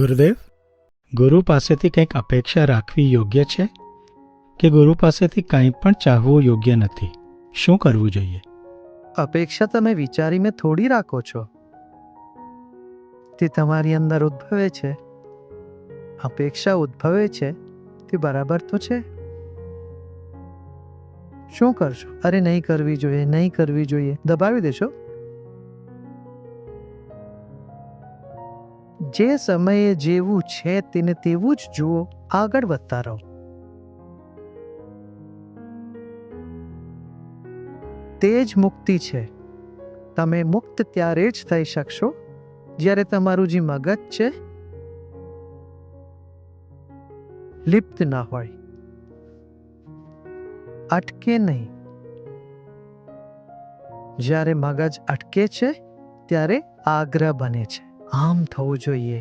ગુરુદેવ, ગુરુ પાસેથી કંઈક અપેક્ષા રાખવી યોગ્ય છે કે ગુરુ પાસેથી કંઈ પણ ચાહવું યોગ્ય નથી? શું કરવું જોઈએ? અપેક્ષા તમે વિચારીને થોડી રાખો છો, તે તમારી અંદર ઉદ્ભવે છે. અપેક્ષા ઉદ્ભવે છે તે બરાબર તો છે. શું કરશો? અરે નહીં કરવી જોઈએ, નહીં કરવી જોઈએ, દબાવી દેશો. જે સમયે જેવું છે તેને તેવું જ જુઓ, આગળ વધતા રહો. તે જ મુક્તિ છે. તમે મુક્ત ત્યારે જ થઈ શકશો જ્યારે તમારું જે મગજ છે લિપ્ત ના હોય, અટકે નહીં. જ્યારે મગજ અટકે છે ત્યારે આગ્રહ બને છે. આમ થવું જોઈએ,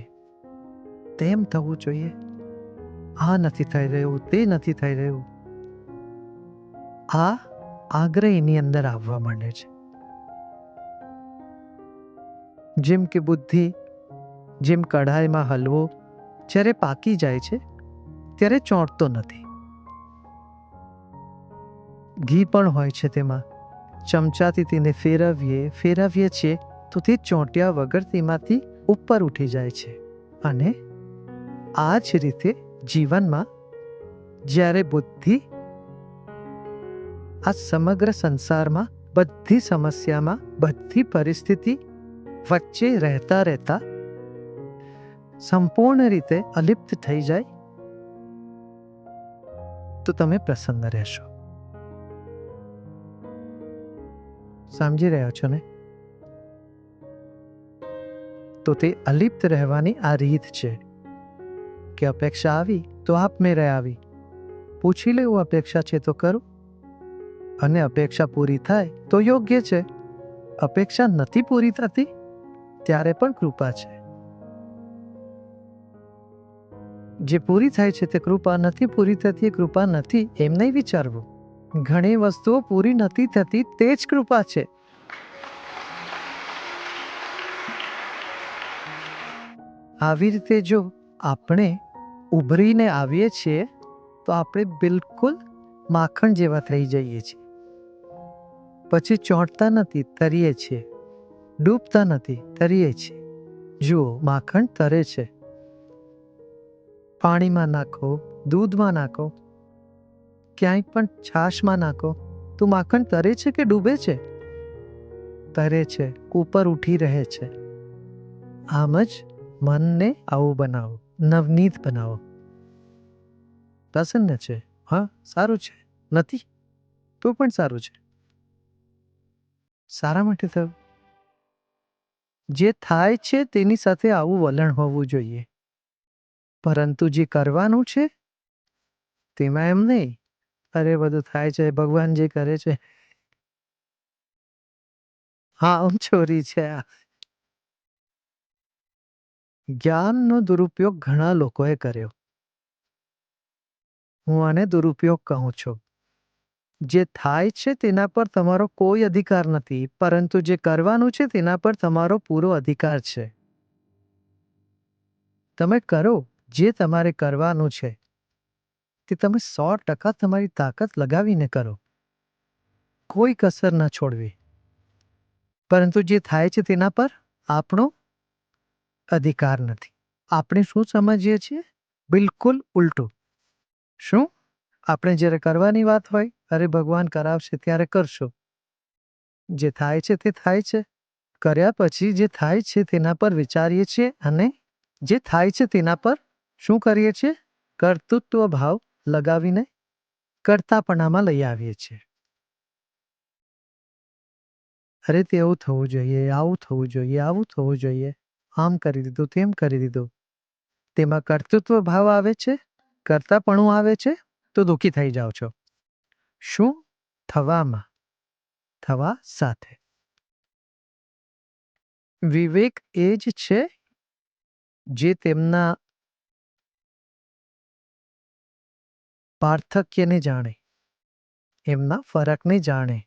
તેમ થવું જોઈએ, આ નથી થઈ રહ્યું, તે નથી થઈ રહ્યું. આ આગ્રહ એની અંદર આવવા માંડે છે. જેમ કે બુદ્ધિ, જેમ કઢાઈમાં હલવો જ્યારે પાકી જાય છે ત્યારે ચોંટતો નથી. ઘી પણ હોય છે, તેમાં ચમચાથી તેને ફેરવીએ છીએ તો તે ચોંટ્યા વગર તેમાંથી ઉપર ઉઠી જાય છે. અને આ જ રીતે જીવનમાં જ્યારે બુદ્ધિ આ સમગ્ર સંસારમાં બધી સમસ્યામાં, બધી પરિસ્થિતિ વચ્ચે રહેતા રહેતા સંપૂર્ણ રીતે અલિપ્ત થઈ જાય તો તમે પ્રસન્ન રહેશો. સમજી રહ્યા છો ને? તો તે અલિપ્ત રહેવાની આ રીત છે કે અપેક્ષા આવી તો આપમેળે આવી. પૂછી લેવું અપેક્ષા છે તો કરું, અને અપેક્ષા પૂરી થાય તો યોગ્ય છે. અપેક્ષા નથી પૂરી થતી ત્યારે પણ કૃપા છે. જે પૂરી થાય છે તે કૃપા, નથી પૂરી થતી એ કૃપા નથી, એમ નહીં વિચારવું. ઘણી વસ્તુઓ પૂરી નથી થતી તે જ કૃપા છે. આવી રીતે જો આપણે ઉભરીને આવીએ છીએ તો આપણે બિલકુલ માખણ જેવા થઈ જઈએ છીએ. પછી ચોંટતા નથી, તરીએ છીએ. ડૂબતા નથી, તરીએ છીએ. જુઓ, માખણ તરે છે. પાણીમાં નાખો, દૂધમાં નાખો, ક્યાંય પણ છાશમાં નાખો તો માખણ તરે છે કે ડૂબે છે? તરે છે, ઉપર ઉઠી રહે છે. આમ જ મનને આવું બનાવો, નવનીત બનાવો. પ્રસન્ન છે? હા, સારું છે. નથી તો પણ સારું છે. સારા માટે થયું. જે થાય છે તેની સાથે આવું વલણ હોવું જોઈએ. પરંતુ જે કરવાનું છે તેમાં એમ નહીં, અરે બધું થાય છે, ભગવાન જે કરે છે, હા ચોરી છે. જ્ઞાનનો દુરુપયોગ ઘણા લોકોએ કર્યો. હું આને દુરુપયોગ કહું છું. જે થાય છે તેના પર તમારો કોઈ અધિકાર નથી, પરંતુ જે કરવાનું છે તેના પર તમારો પૂરો અધિકાર છે. તમે કરો જે તમારે કરવાનું છે તે તમે 100% તમારી તાકાત લગાવીને કરો, કોઈ કસર ન છોડવી. પરંતુ જે થાય છે તેના પર આપણો અધિકાર નથી. આપણે શું સમજીએ છીએ? બિલકુલ ઉલટું. શું? આપણે જ્યારે કરવાની વાત હોય, અરે ભગવાન કરાવશે ત્યારે કરશો. જે થાય છે તે થાય છે. કર્યા પછી જે થાય છે તેના પર વિચારીએ છીએ અને જે થાય છે તેના પર શું કરીએ છીએ? કર્તૃત્વ ભાવ લગાવીને કર્તાપણામાં લઈ આવીએ છીએ. અરે તેવું થવું જોઈએ, આવું થવું જોઈએ, આવું થવું જોઈએ, આમ કરી દીધું, તેમ કરી દીધું. તેમાં કર્તૃત્વ ભાવ આવે છે, કર્તાપણું આવે છે તો દુઃખી થઈ જાઓ છો. શું? થવામાં, થવા સાથે. વિવેક એ જ છે જે તેમના પાર્થક્યને જાણે, એમના ફરકને જાણે.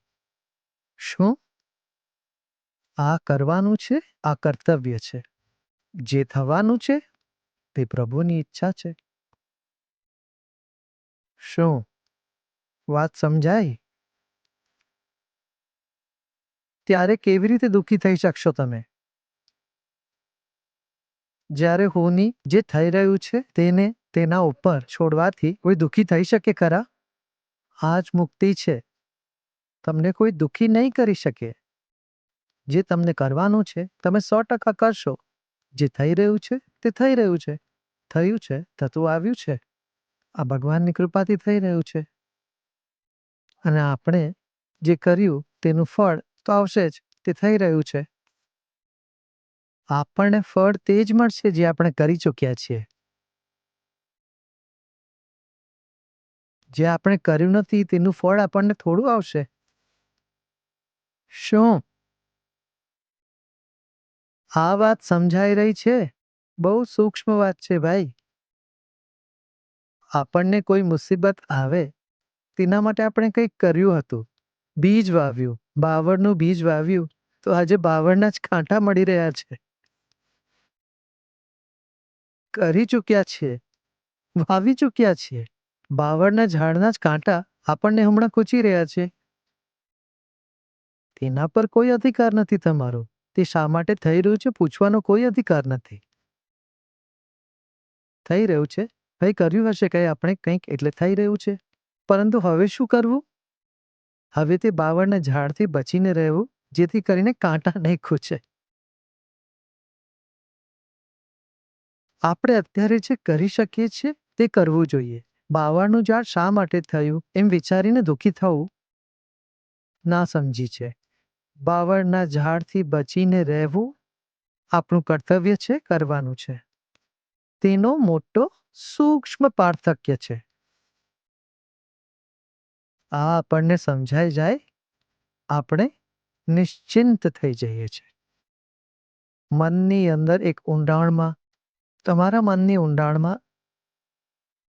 શું? આ કરવાનું છે, આ કર્તવ્ય છે. જે થવાનું છે તે પ્રભુની ઈચ્છા છે. શું વાત સમજાય? ત્યારે કેવી રીતે દુઃખી થઈ શકશો તમે? જ્યારે હોની જે થઈ રહ્યું છે તેને તેના ઉપર છોડવાથી કોઈ દુઃખી થઈ શકે ખરા? આ જ મુક્તિ છે. તમને કોઈ દુઃખી નહીં કરી શકે. જે તમને કરવાનું છે તમે 100% કરશો. જે થઈ રહ્યું છે તે થઈ રહ્યું છે. થયું છે, થતું આવ્યું છે. આ ભગવાનની કૃપાથી થઈ રહ્યું છે. અને આપણે જે કર્યું તેનું ફળ તો આવશે જ. તે થઈ રહ્યું છે. આપણને ફળ તે જ મળશે જે આપણે કરી ચૂક્યા છીએ. જે આપણે કર્યું નથી તેનું ફળ આપણને થોડું આવશે. શું આ વાત સમજાઈ રહી છે? બહુ સૂક્ષ્મ વાત છે ભાઈ. આપણને કોઈ મુસીબત આવે તેના માટે આપણે કંઈક કર્યું હતું. બીજ વાવ્યું, બાવળનું બીજ વાવ્યું, તો આજે બાવળના જ કાંટા મળી રહ્યા છે. કરી ચૂક્યા છીએ, વાવી ચૂક્યા છીએ. બાવળના ઝાડના જ કાંટા આપણને હમણાં ખૂંચી રહ્યા છે. તેના પર કોઈ અધિકાર નથી તમારો. તે શા માટે થઈ રહ્યું છે પૂછવાનો કોઈ અધિકાર નથી. થઈ રહ્યું છે, કંઈ કર્યું હશે કંઈ આપણે કંઈક એટલે થઈ રહ્યું છે. પરંતુ હવે શું કરવું? હવે તે બાવળના ઝાડથી બચીને રહેવું જેથી કરીને કાંટા નહીં ખૂંચે. આપણે અત્યારે જે કરી શકીએ છીએ તે કરવું જોઈએ. બાવળનું ઝાડ શા માટે થયું એમ વિચારીને દુઃખી થવું ના સમજી છે. બાવળના ઝાડથી બચીને રહેવું આપણું કર્તવ્ય છે, કરવાનું છે. તેનો મોટો સૂક્ષ્મ પાર્થક્ય છે. આ આપણને સમજાઈ જાય આપણે નિશ્ચિંત થઈ જઈએ છીએ. મનની અંદર એક ઊંડાણમાં, તમારા મનની ઊંડાણમાં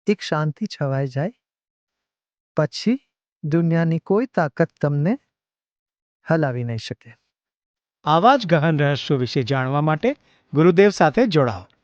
એક શાંતિ છવાઈ જાય. પછી દુનિયાની કોઈ તાકાત તમને હલાવી નહીં શકે. આવા જ ગહન રહસ્યો વિશે જાણવા માટે ગુરુદેવ સાથે જોડાઓ.